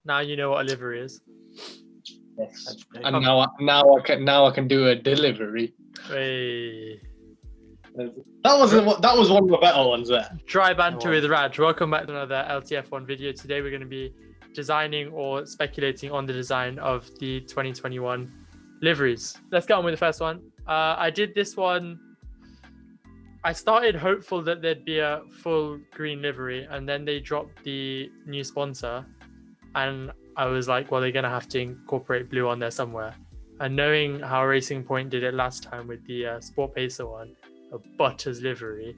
Now you know what a livery is. Yes. And now I can do a delivery. Hey. That was one of the better ones there. Dry banter with Raj. Welcome back to another LTF1 video. Today we're going to be designing or speculating on the design of the 2021 liveries. Let's get on with the first one. I did this one. I started hopeful that there'd be a full green livery, and then they dropped the new sponsor, and I was like, well, they're going to have to incorporate blue on there somewhere. And knowing how Racing Point did it last time with the Sport Pacer one, a Butters livery,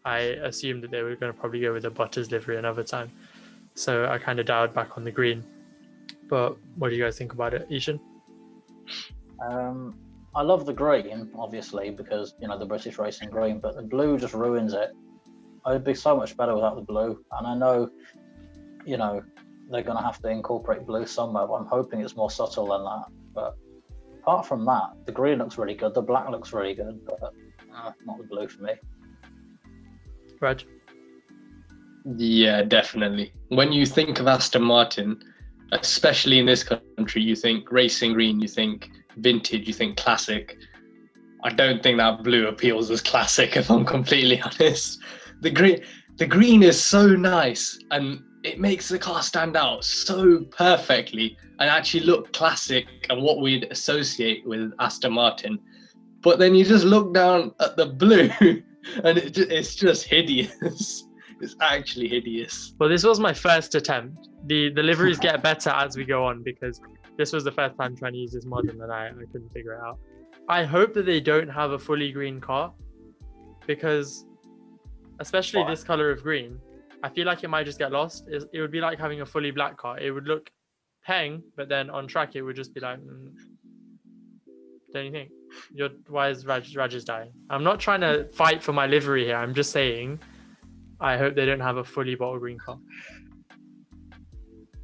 I assumed that they were going to probably go with a Butters livery another time. So I kind of dialed back on the green. But what do you guys think about it, Ishan? I love the green, obviously, because, you know, the British racing green, but the blue just ruins it. It'd be so much better without the blue. And I know, you know, they're going to have to incorporate blue somewhere, but I'm hoping it's more subtle than that. But apart from that, the green looks really good. The black looks really good, but not the blue for me. Raj? Yeah, definitely. When you think of Aston Martin, especially in this country, you think racing green, you think vintage, you think classic. I don't think that blue appeals as classic, if I'm completely honest. The green is so nice, and it makes the car stand out so perfectly and actually look classic and what we'd associate with Aston Martin. But then you just look down at the blue and it's just hideous. It's actually hideous. Well, this was my first attempt. The liveries get better as we go on, because this was the first time trying to use this model and I couldn't figure it out. I hope that they don't have a fully green car, because especially this color of green, I feel like it might just get lost. It would be like having a fully black car. It would look peng, but then on track it would just be like, don't you think? Why is Raj is dying? I'm not trying to fight for my livery here. I'm just saying I hope they don't have a fully bottle green car.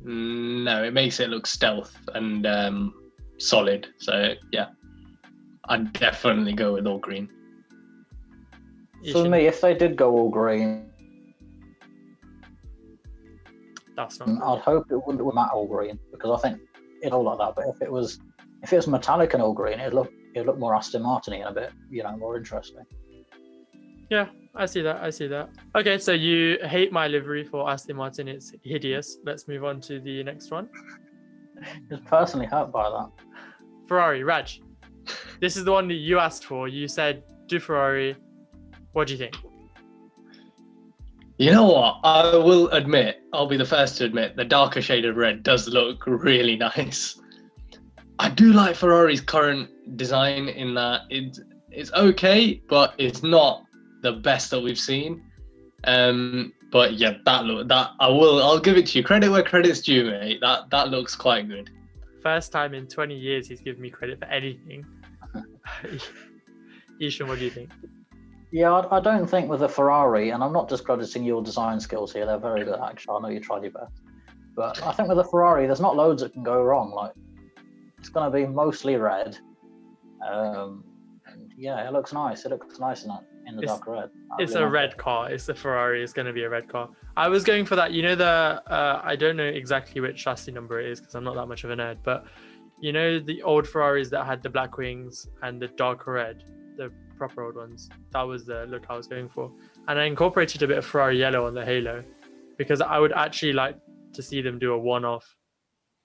No, it makes it look stealth and solid. So yeah, I'd definitely go with all green. For me, if they did go all green, that's not. I'd hope it wouldn't be matte all green, because I think it's all like that. But if it was metallic and all green, it'd look more Aston Martin-y and a bit, you know, more interesting. Yeah, I see that. Okay, so you hate my livery for Aston Martin. It's hideous. Let's move on to the next one. Just personally hurt by that. Ferrari, Raj. This is the one that you asked for. You said, do Ferrari. What do you think? You know what? I will admit, I'll be the first to admit, the darker shade of red does look really nice. I do like Ferrari's current design in that it's okay, but it's not the best that we've seen. But yeah, I'll give it to you. Credit where credit's due, mate. That looks quite good. First time in 20 years he's given me credit for anything. Ishan, what do you think? Yeah, I don't think with a Ferrari, and I'm not discrediting your design skills here, they're very good actually, I know you tried your best. But I think with a Ferrari, there's not loads that can go wrong. Like, it's going to be mostly red. And yeah, it looks nice. It looks nice in the dark red. It's a red car. It's the Ferrari. It's going to be a red car. I was going for that. You know, I don't know exactly which chassis number it is because I'm not that much of a nerd. But you know the old Ferraris that had the black wings and the dark red, the proper old ones. That was the look I was going for. And I incorporated a bit of Ferrari yellow on the halo because I would actually like to see them do a one-off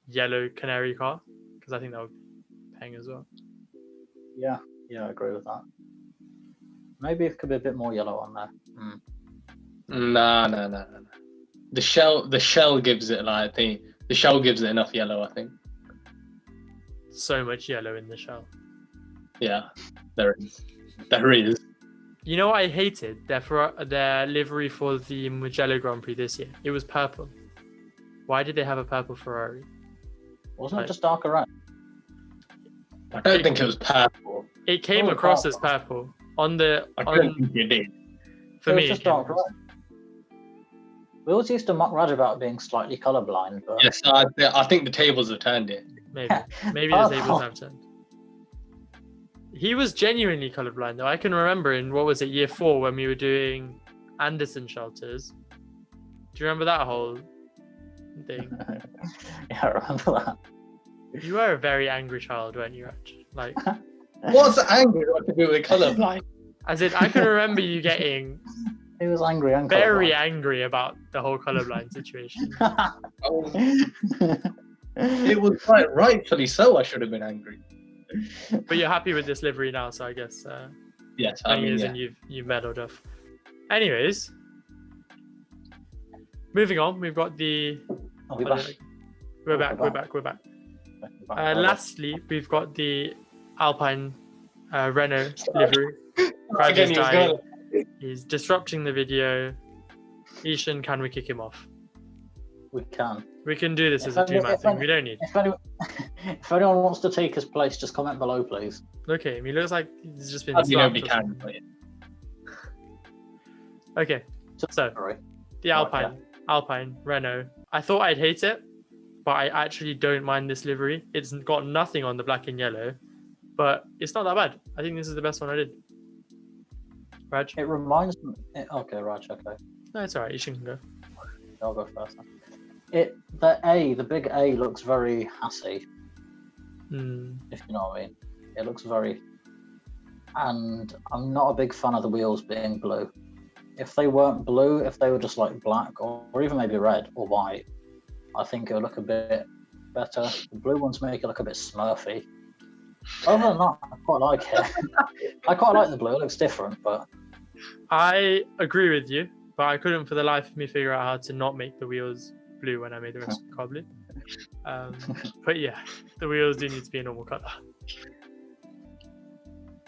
yellow canary car, because I think that would pang as well. Yeah, I agree with that. Maybe it could be a bit more yellow on there. No. The shell gives it the shell gives it enough yellow, I think. So much yellow in the shell. Yeah, there is. You know what I hated? Their livery for the Mugello Grand Prix this year. It was purple. Why did they have a purple Ferrari? Wasn't it just darker red? I don't think it was purple. It came across as purple on the. I don't think it did. For me, it was just dark red. We always used to mock Raj about being slightly colourblind, but yes, I think the tables have turned it. Maybe the tables have turned. He was genuinely colourblind though. I can remember in year 4 when we were doing Anderson shelters. Do you remember that whole thing. Yeah, I remember that. You were a very angry child, weren't you, Raj? Like, What's anger got to do with colourblind? as in, I can remember you getting He was angry and very colourblind. angry about the whole colorblind situation. It was quite rightfully so. I should have been angry. But you're happy with this livery now, so I guess Yes, 20 I mean, years yeah. and you've medalled off. Anyways, moving on, we've got the. I'll be back. We're back. Lastly, we've got the Alpine Renault livery. Raj Again, is he was dying. going- He's disrupting the video. Ishan, can we kick him off? We can. We can do this If as a any- two-man if thing. any- We don't need. If anyone wants to take his place, just comment below, please. Okay, I mean, it looks like he's just been. I mean, nobody slapped or can. something. But Okay, so Sorry. the Alpine Renault. I thought I'd hate it, but I actually don't mind this livery. It's got nothing on the black and yellow, but it's not that bad. I think this is the best one I did. Raj? It reminds me. Okay, Raj. Okay, No, it's alright. You can go. I'll go first. Then. The big A looks very hassy, if you know what I mean. It looks very, and I'm not a big fan of the wheels being blue. If they weren't blue, if they were just like black or even maybe red or white, I think it would look a bit better. The blue ones make it look a bit smurfy. Other than that, I quite like it. I quite like the blue. It looks different, but I agree with you, but I couldn't for the life of me figure out how to not make the wheels blue when I made the rest of the car blue. But yeah, the wheels do need to be a normal color.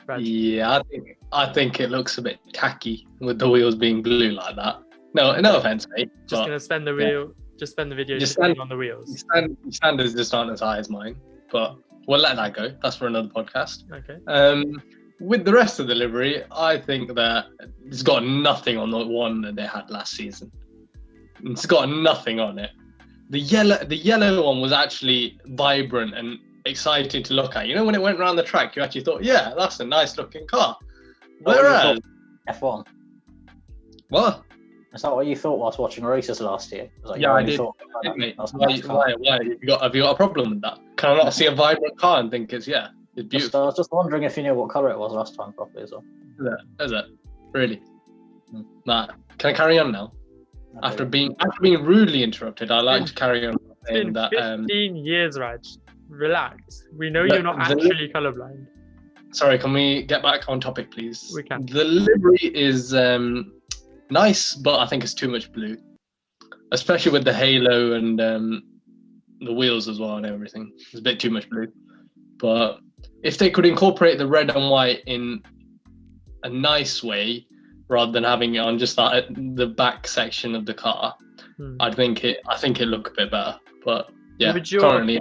Raj? yeah, I think it looks a bit tacky with the wheels being blue like that. No offense, mate. Just but gonna spend the wheel. Just spend the video Just just spend- on the wheels. your standards just aren't as high as mine, but we'll let that go. That's for another podcast. Okay. With the rest of the livery, I think that it's got nothing on the one that they had last season. It's got nothing on it. The yellow one was actually vibrant and exciting to look at. You know, when it went around the track, you actually thought, yeah, that's a nice looking car. Whereas, F1. what? Is that what you thought whilst watching races last year? Was that Yeah, you I only did. thought, "Oh, Mate, that's a why? nice car." Have you got a problem with that? Can I not see a vibrant car and think it's Just, beautiful? I was just wondering if you knew what colour it was last time properly as well. Is it? Really? Hmm. Nah. Can I carry on now? After being rudely interrupted, I like to carry on It's saying been that 15 years, Raj. Relax. We know you're not the- actually colorblind. sorry, can we get back on topic, please? We can. The livery is nice, but I think it's too much blue, especially with the halo and the wheels as well and everything. It's a bit too much blue. But if they could incorporate the red and white in a nice way, rather than having it on just that the back section of the car, I think it looked a bit better. But yeah, currently.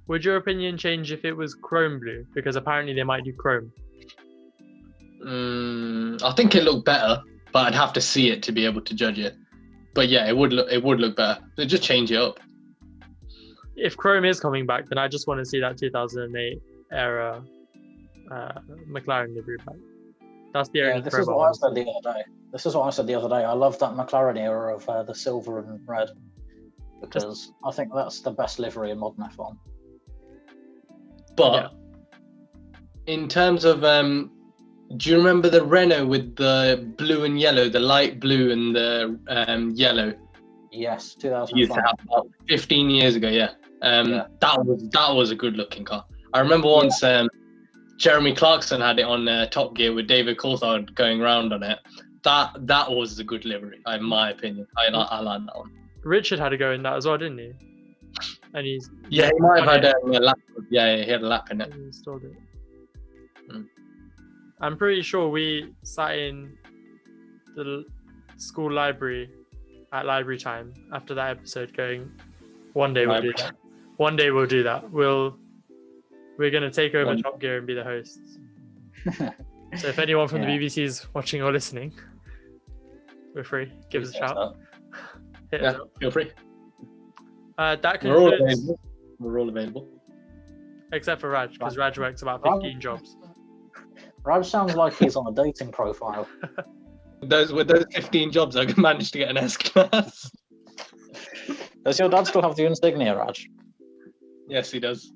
Would your opinion change if it was chrome blue? Because apparently they might do chrome. I think it looked better, but I'd have to see it to be able to judge it. But yeah, it would look better. They just change it up. If chrome is coming back, then I just want to see that 2008 era McLaren livery back. That's the only this chrome is I what I want. said the other day. I love that McLaren era of the silver and red because I think that's the best livery in modern F1. But in terms of, do you remember the Renault with the blue and yellow, the light blue and the yellow? Yes, Used to 2005. have about 15 years ago, yeah. That was a good looking car. I remember once Jeremy Clarkson had it on Top Gear with David Coulthard going around on it. That was a good livery, in my opinion. I like that one. Richard had a go in that as well, didn't he? And he might have had a lap. Yeah, he had a lap in it. He installed it. Mm. I'm pretty sure we sat in the school library at library time after that episode going, one day we'll do that. One day we'll do that. We're going to take over Top Gear and be the hosts. So if anyone from the BBC is watching or listening, we're free. Give us a shout. Hit us up. Feel free. That We're all concludes, available. We're all available. except for Raj, because Raj works about 15 jobs. Raj sounds like he's on a dating profile. With those 15 jobs, I managed to get an S class. Does your dad still have the insignia, Raj? Yes, he does.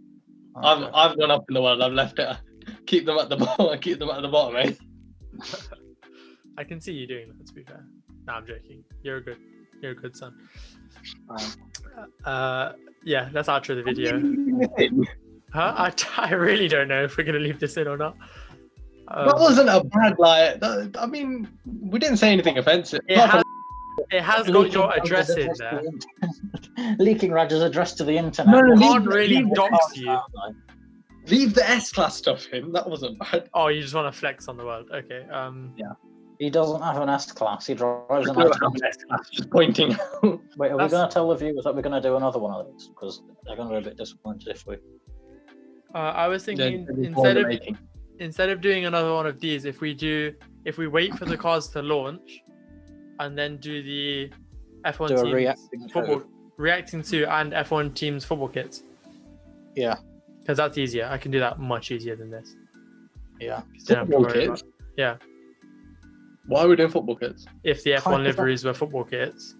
Okay. I've gone up in the world. I've left it. Keep them at the bottom. Keep them at the bottom, eh? I can see you doing that, to be fair. No, I'm joking. You're a good son. Yeah, that's outro the video. Huh? I really don't know if we're gonna leave this in or not. That wasn't a bad I mean, we didn't say anything offensive. It has got your address in there. Leaking Raj's address to the internet. No, You can't really dox you. Leave the S-Class stuff in. That wasn't bad. Oh, you just want to flex on the world. Okay. Yeah. He doesn't have an S-Class. He drives an S-Class. Just pointing out. Wait, are we going to tell the viewers that we're going to do another one of these? Because they're going to be a bit disappointed if we... I was thinking instead of doing another one of these, if we wait for the cars to launch and then do the F1 teams football reacting to and F1 teams football kits. Yeah. Because that's easier. I can do that much easier than this. Yeah. Football kits? Yeah. Why are we doing football kits? If the F1 liveries were football kits.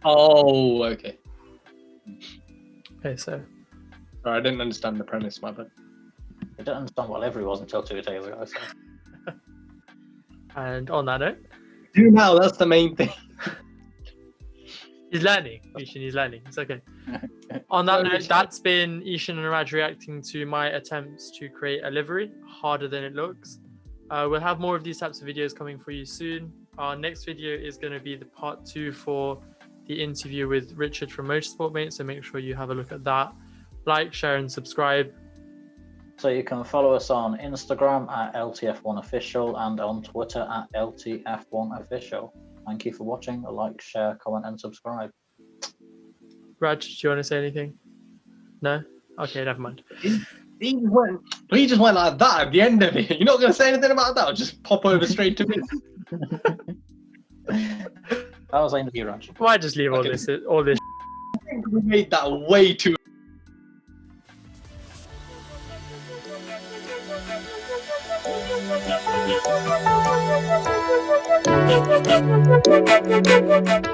Oh, okay. Okay, so. Sorry, I didn't understand the premise, my bad. I didn't understand what livery was until 2 days ago. So. And on that note. Do now, that's the main thing. He's learning, Ishan, he's learning. It's okay. On that note, that's been Ishan and Raj reacting to my attempts to create a livery, harder than it looks. We'll have more of these types of videos coming for you soon. Our next video is going to be the part 2 for the interview with Richard from Motorsport Mate, so make sure you have a look at that. Like, share and subscribe. So you can follow us on Instagram at LTF1official and on Twitter at LTF1official. Thank you for watching. Like, share, comment and subscribe. Raj, do you want to say anything? No? Okay, never mind. He just went like that at the end of it. You're not going to say anything about that? Or just pop over straight to me? That was aimed at you, Raj. Why just leave all this? I think we made that way too... Thank you.